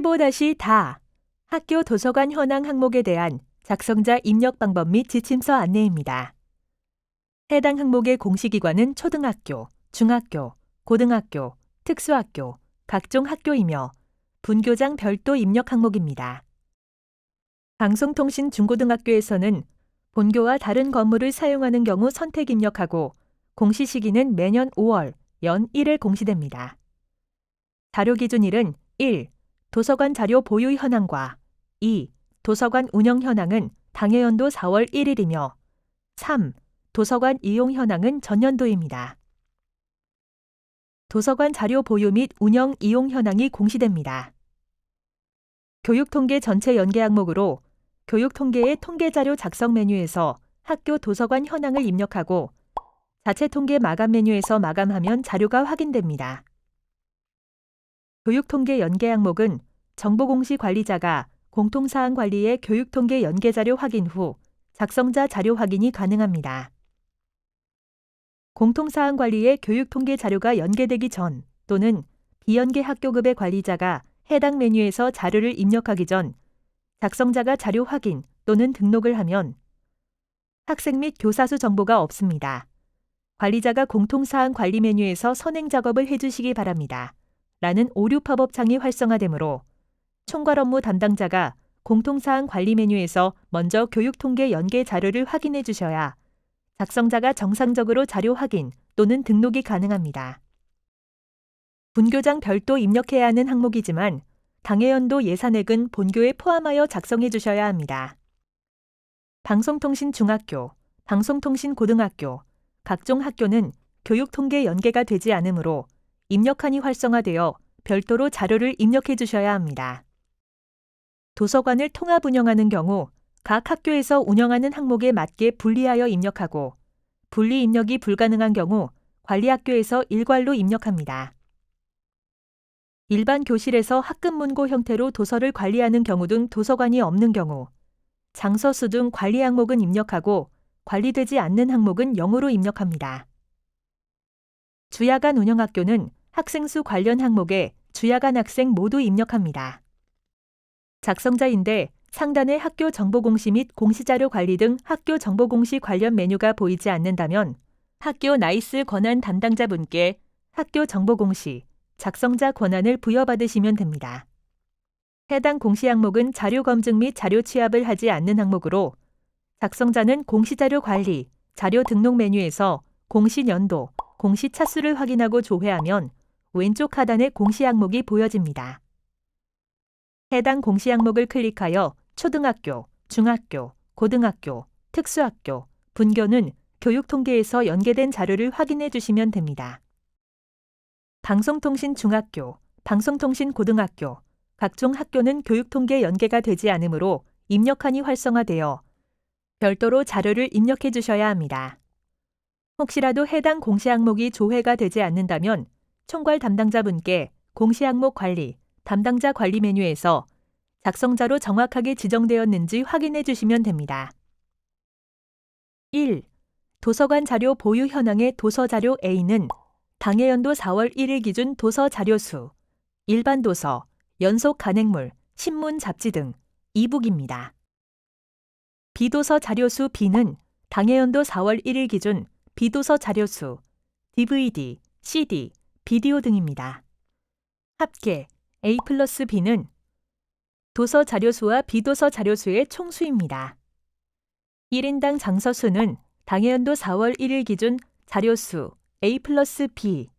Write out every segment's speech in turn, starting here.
15-다 학교 도서관 현황 항목에 대한 작성자 입력 방법 및 지침서 안내입니다. 해당 항목의 공시기관은 초등학교, 중학교, 고등학교, 특수학교, 각종 학교이며 분교장 별도 입력 항목입니다. 방송통신 중고등학교에서는 본교와 다른 건물을 사용하는 경우 선택 입력하고 공시 시기는 매년 5월, 연 1회 공시됩니다. 자료 기준일은 1. 도서관 자료 보유 현황과 2. 도서관 운영 현황은 당해연도 4월 1일이며 3. 도서관 이용 현황은 전년도입니다. 도서관 자료 보유 및 운영 이용 현황이 공시됩니다. 교육통계 전체 연계 항목으로 교육통계의 통계자료 작성 메뉴에서 학교 도서관 현황을 입력하고 자체 통계 마감 메뉴에서 마감하면 자료가 확인됩니다. 교육통계 연계 항목은 정보공시 관리자가 공통사항 관리의 교육통계 연계자료 확인 후 작성자 자료 확인이 가능합니다. 공통사항 관리의 교육통계 자료가 연계되기 전 또는 비연계 학교급의 관리자가 해당 메뉴에서 자료를 입력하기 전 작성자가 자료 확인 또는 등록을 하면 학생 및 교사 수 정보가 없습니다. 관리자가 공통사항 관리 메뉴에서 선행 작업을 해주시기 바랍니다. 라는 오류 팝업 창이 활성화되므로 총괄 업무 담당자가 공통사항 관리 메뉴에서 먼저 교육통계 연계 자료를 확인해 주셔야 작성자가 정상적으로 자료 확인 또는 등록이 가능합니다. 분교장 별도 입력해야 하는 항목이지만 당해연도 예산액은 본교에 포함하여 작성해 주셔야 합니다. 방송통신 중학교, 방송통신 고등학교, 각종 학교는 교육통계 연계가 되지 않으므로 입력한이 활성화되어 별도로 자료를 입력해 주셔야 합니다. 도서관을 통합 운영하는 경우 각 학교에서 운영하는 항목에 맞게 분리하여 입력하고 분리 입력이 불가능한 경우 관리학교에서 일괄로 입력합니다. 일반 교실에서 학급문고 형태로 도서를 관리하는 경우 등 도서관이 없는 경우 장서수 등 관리 항목은 입력하고 관리되지 않는 항목은 0으로 입력합니다. 주야간 운영학교는 학생 수 관련 항목에 주야간 학생 모두 입력합니다. 작성자인데 상단의 학교 정보공시 및 공시자료 관리 등 학교 정보공시 관련 메뉴가 보이지 않는다면 학교 나이스 권한 담당자분께 학교 정보공시, 작성자 권한을 부여받으시면 됩니다. 해당 공시 항목은 자료 검증 및 자료 취합을 하지 않는 항목으로 작성자는 공시자료 관리, 자료 등록 메뉴에서 공시 연도, 공시 차수를 확인하고 조회하면 왼쪽 하단에 공시 항목이 보여집니다. 해당 공시 항목을 클릭하여 초등학교, 중학교, 고등학교, 특수학교, 분교는 교육통계에서 연계된 자료를 확인해 주시면 됩니다. 방송통신 중학교, 방송통신 고등학교, 각종 학교는 교육통계 연계가 되지 않으므로 입력한이 활성화되어 별도로 자료를 입력해 주셔야 합니다. 혹시라도 해당 공시 항목이 조회가 되지 않는다면 총괄 담당자분께 공시 항목 관리, 담당자 관리 메뉴에서 작성자로 정확하게 지정되었는지 확인해 주시면 됩니다. 1. 도서관 자료 보유 현황의 도서자료 A는 당해연도 4월 1일 기준 도서 자료수, 일반 도서, 연속 간행물, 신문 잡지 등 이북입니다. 비도서 자료수 B는 당해연도 4월 1일 기준 비도서 자료수, DVD, CD, 비디오 등입니다. 합계 A+B는 도서 자료수와 비도서 자료수의 총수입니다. 1인당 장서수는 당해연도 4월 1일 기준 자료수 A+B,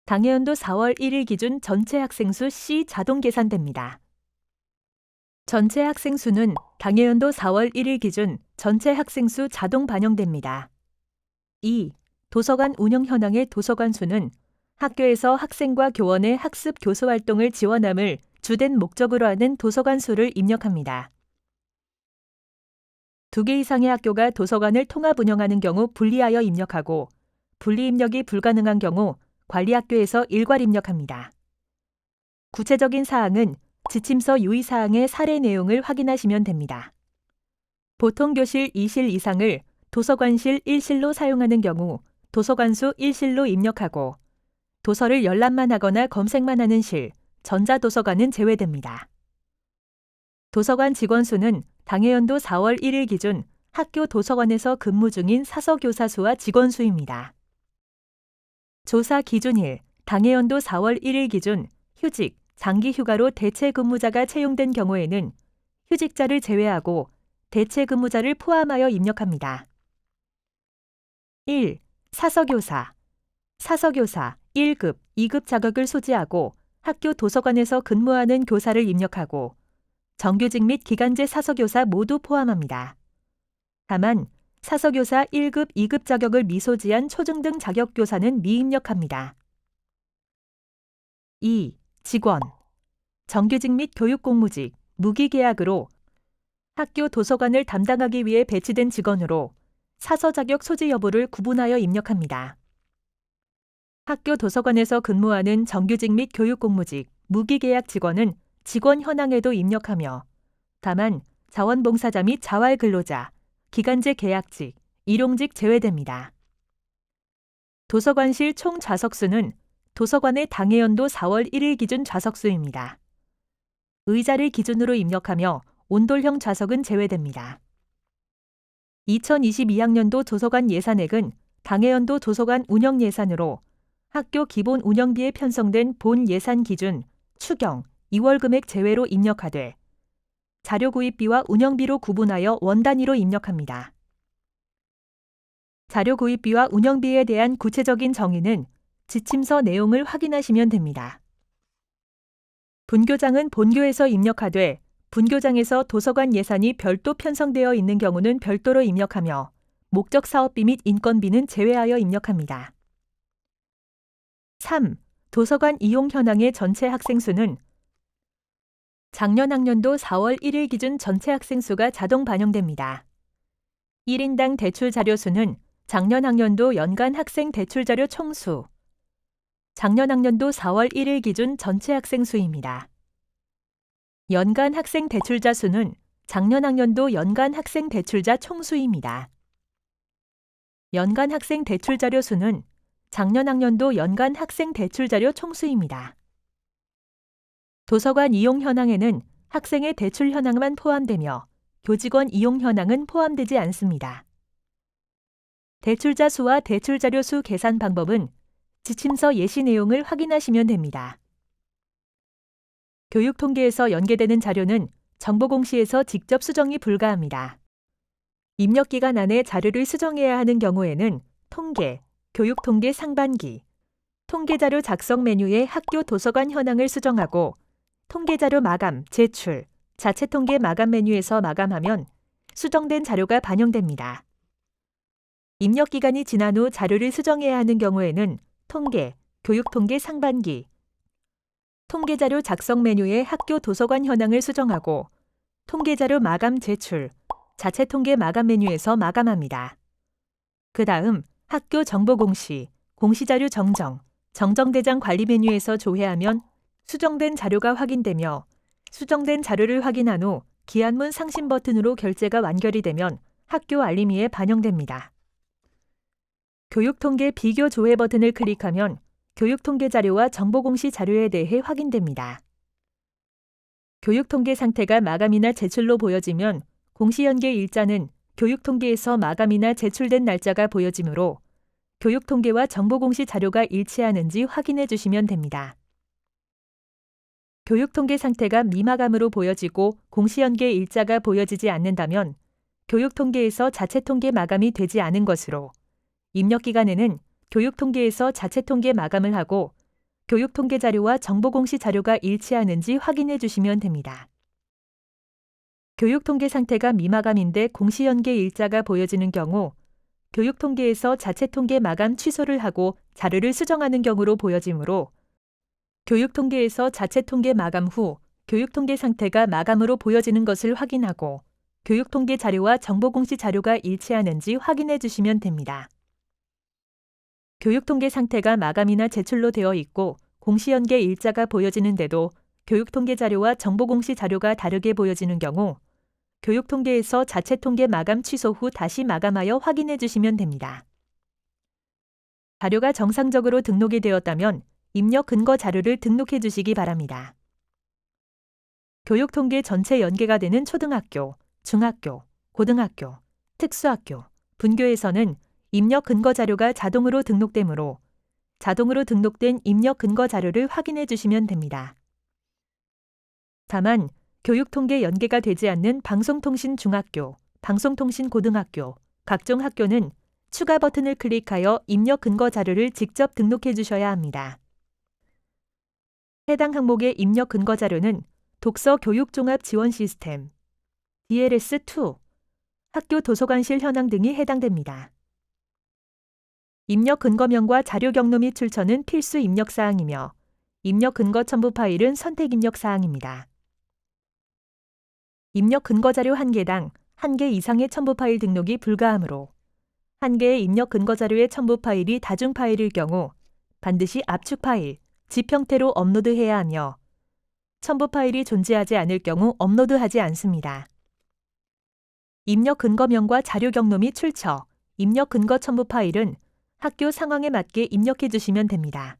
당해연도 4월 1일 기준 전체 학생수 C 자동 계산됩니다. 전체 학생수는 당해연도 4월 1일 기준 전체 학생수 자동 반영됩니다. 2. 도서관 운영 현황의 도서관 수는 학교에서 학생과 교원의 학습 교수 활동을 지원함을 주된 목적으로 하는 도서관 수를 입력합니다. 2개 이상의 학교가 도서관을 통합 운영하는 경우 분리하여 입력하고 분리 입력이 불가능한 경우 관리학교에서 일괄 입력합니다. 구체적인 사항은 지침서 유의사항의 사례 내용을 확인하시면 됩니다. 보통 교실 2실 이상을 도서관실 1실로 사용하는 경우 도서관수 1실로 입력하고 도서를 열람만 하거나 검색만 하는 실, 전자도서관은 제외됩니다. 도서관 직원 수는 당해연도 4월 1일 기준 학교 도서관에서 근무 중인 사서교사 수와 직원 수입니다. 조사 기준일 당해연도 4월 1일 기준 휴직, 장기 휴가로 대체 근무자가 채용된 경우에는 휴직자를 제외하고 대체 근무자를 포함하여 입력합니다. 1. 사서교사 1급, 2급 자격을 소지하고 학교 도서관에서 근무하는 교사를 입력하고 정규직 및 기간제 사서교사 모두 포함합니다. 다만 사서교사 1급, 2급 자격을 미소지한 초중등 자격교사는 미입력합니다. 2. 직원 정규직 및 교육공무직, 무기계약으로 학교 도서관을 담당하기 위해 배치된 직원으로 사서 자격 소지 여부를 구분하여 입력합니다. 학교 도서관에서 근무하는 정규직 및 교육공무직, 무기계약 직원은 직원 현황에도 입력하며 다만 자원봉사자 및 자활근로자, 기간제 계약직, 일용직 제외됩니다. 도서관실 총 좌석수는 도서관의 당해연도 4월 1일 기준 좌석수입니다. 의자를 기준으로 입력하며 온돌형 좌석은 제외됩니다. 2022학년도 도서관 예산액은 당해연도 도서관 운영 예산으로 학교 기본 운영비에 편성된 본 예산 기준 추경 2월 금액 제외로 입력하되 자료 구입비와 운영비로 구분하여 원 단위로 입력합니다. 자료 구입비와 운영비에 대한 구체적인 정의는 지침서 내용을 확인하시면 됩니다. 분교장은 본교에서 입력하되 분교장에서 도서관 예산이 별도 편성되어 있는 경우는 별도로 입력하며 목적 사업비 및 인건비는 제외하여 입력합니다. 3. 도서관 이용 현황의 전체 학생 수는 작년 학년도 4월 1일 기준 전체 학생 수가 자동 반영됩니다. 1인당 대출 자료 수는 작년 학년도 연간 학생 대출 자료 총수, 작년 학년도 4월 1일 기준 전체 학생 수입니다. 연간 학생 대출자 수는 작년 학년도 연간 학생 대출자 총수입니다. 연간 학생 대출 자료 수는 작년 학년도 연간 학생 대출 자료 총수입니다. 도서관 이용 현황에는 학생의 대출 현황만 포함되며 교직원 이용 현황은 포함되지 않습니다. 대출자 수와 대출 자료 수 계산 방법은 지침서 예시 내용을 확인하시면 됩니다. 교육통계에서 연계되는 자료는 정보공시에서 직접 수정이 불가합니다. 입력기간 안에 자료를 수정해야 하는 경우에는 통계, 교육통계 상반기, 통계자료 작성 메뉴의 학교 도서관 현황을 수정하고 통계자료 마감, 제출, 자체통계 마감 메뉴에서 마감하면 수정된 자료가 반영됩니다. 입력기간이 지난 후 자료를 수정해야 하는 경우에는 통계, 교육통계 상반기, 통계자료 작성 메뉴의 학교 도서관 현황을 수정하고 통계자료 마감 제출, 자체통계 마감 메뉴에서 마감합니다. 그 다음 학교 정보공시, 공시자료 정정, 정정대장 관리 메뉴에서 조회하면 수정된 자료가 확인되며 수정된 자료를 확인한 후 기한문 상신 버튼으로 결제가 완결이 되면 학교 알림이에 반영됩니다. 교육통계 비교 조회 버튼을 클릭하면 교육통계 자료와 정보공시 자료에 대해 확인됩니다. 교육통계 상태가 마감이나 제출로 보여지면 공시연계 일자는 교육통계에서 마감이나 제출된 날짜가 보여지므로 교육통계와 정보공시 자료가 일치하는지 확인해 주시면 됩니다. 교육통계 상태가 미마감으로 보여지고 공시연계 일자가 보여지지 않는다면 교육통계에서 자체통계 마감이 되지 않은 것으로 입력기간에는 교육통계에서 자체통계 마감을 하고 교육통계 자료와 정보공시 자료가 일치하는지 확인해 주시면 됩니다. 교육통계 상태가 미마감인데 공시연계 일자가 보여지는 경우 교육통계에서 자체통계 마감 취소를 하고 자료를 수정하는 경우로 보여지므로 교육통계에서 자체통계 마감 후 교육통계 상태가 마감으로 보여지는 것을 확인하고 교육통계 자료와 정보공시 자료가 일치하는지 확인해 주시면 됩니다. 교육통계 상태가 마감이나 제출로 되어 있고 공시연계 일자가 보여지는데도 교육통계 자료와 정보공시 자료가 다르게 보여지는 경우 교육통계에서 자체통계 마감 취소 후 다시 마감하여 확인해 주시면 됩니다. 자료가 정상적으로 등록이 되었다면 입력 근거 자료를 등록해 주시기 바랍니다. 교육통계 전체 연계가 되는 초등학교, 중학교, 고등학교, 특수학교, 분교에서는 입력 근거 자료가 자동으로 등록되므로 자동으로 등록된 입력 근거 자료를 확인해 주시면 됩니다. 다만 교육통계 연계가 되지 않는 방송통신 중학교, 방송통신 고등학교, 각종 학교는 추가 버튼을 클릭하여 입력 근거 자료를 직접 등록해 주셔야 합니다. 해당 항목의 입력 근거 자료는 독서 교육 종합 지원 시스템, DLS2, 학교 도서관실 현황 등이 해당됩니다. 입력 근거명과 자료 경로 및 출처는 필수 입력 사항이며 입력 근거 첨부 파일은 선택 입력 사항입니다. 입력 근거 자료 1개당 1개 이상의 첨부 파일 등록이 불가하므로 1개의 입력 근거 자료의 첨부 파일이 다중 파일일 경우 반드시 압축 파일, zip 형태로 업로드해야 하며 첨부 파일이 존재하지 않을 경우 업로드하지 않습니다. 입력 근거명과 자료 경로 및 출처, 입력 근거 첨부 파일은 학교 상황에 맞게 입력해 주시면 됩니다.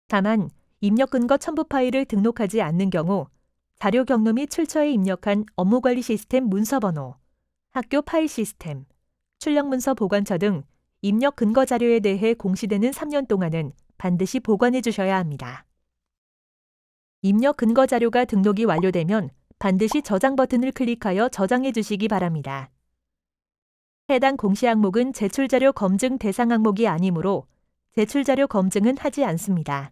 다만 입력 근거 첨부 파일을 등록하지 않는 경우 자료 경로 및 출처에 입력한 업무관리 시스템 문서번호, 학교 파일 시스템, 출력문서 보관처 등 입력 근거 자료에 대해 공시되는 3년 동안은 반드시 보관해 주셔야 합니다. 입력 근거 자료가 등록이 완료되면 반드시 저장 버튼을 클릭하여 저장해 주시기 바랍니다. 해당 공시 항목은 제출자료 검증 대상 항목이 아니므로 제출자료 검증은 하지 않습니다.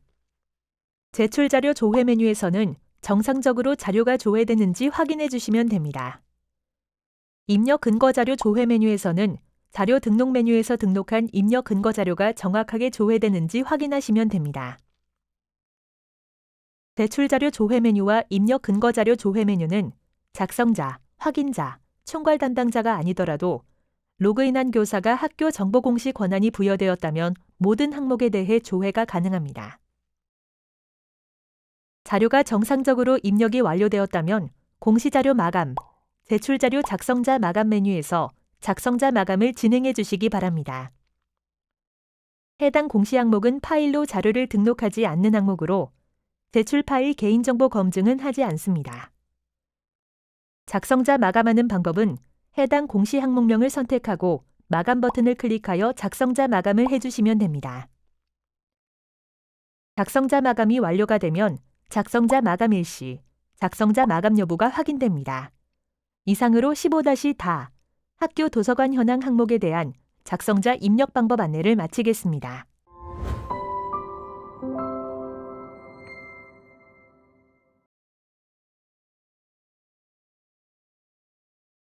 제출자료 조회 메뉴에서는 정상적으로 자료가 조회되는지 확인해 주시면 됩니다. 입력 근거 자료 조회 메뉴에서는 자료 등록 메뉴에서 등록한 입력 근거 자료가 정확하게 조회되는지 확인하시면 됩니다. 제출자료 조회 메뉴와 입력 근거 자료 조회 메뉴는 작성자, 확인자, 총괄 담당자가 아니더라도 로그인한 교사가 학교 정보 공시 권한이 부여되었다면 모든 항목에 대해 조회가 가능합니다. 자료가 정상적으로 입력이 완료되었다면 공시자료 마감, 제출자료 작성자 마감 메뉴에서 작성자 마감을 진행해 주시기 바랍니다. 해당 공시 항목은 파일로 자료를 등록하지 않는 항목으로 제출 파일 개인정보 검증은 하지 않습니다. 작성자 마감하는 방법은 해당 공시 항목명을 선택하고 마감 버튼을 클릭하여 작성자 마감을 해주시면 됩니다. 작성자 마감이 완료가 되면 작성자 마감 일시, 작성자 마감 여부가 확인됩니다. 이상으로 15-다 학교 도서관 현황 항목에 대한 작성자 입력 방법 안내를 마치겠습니다.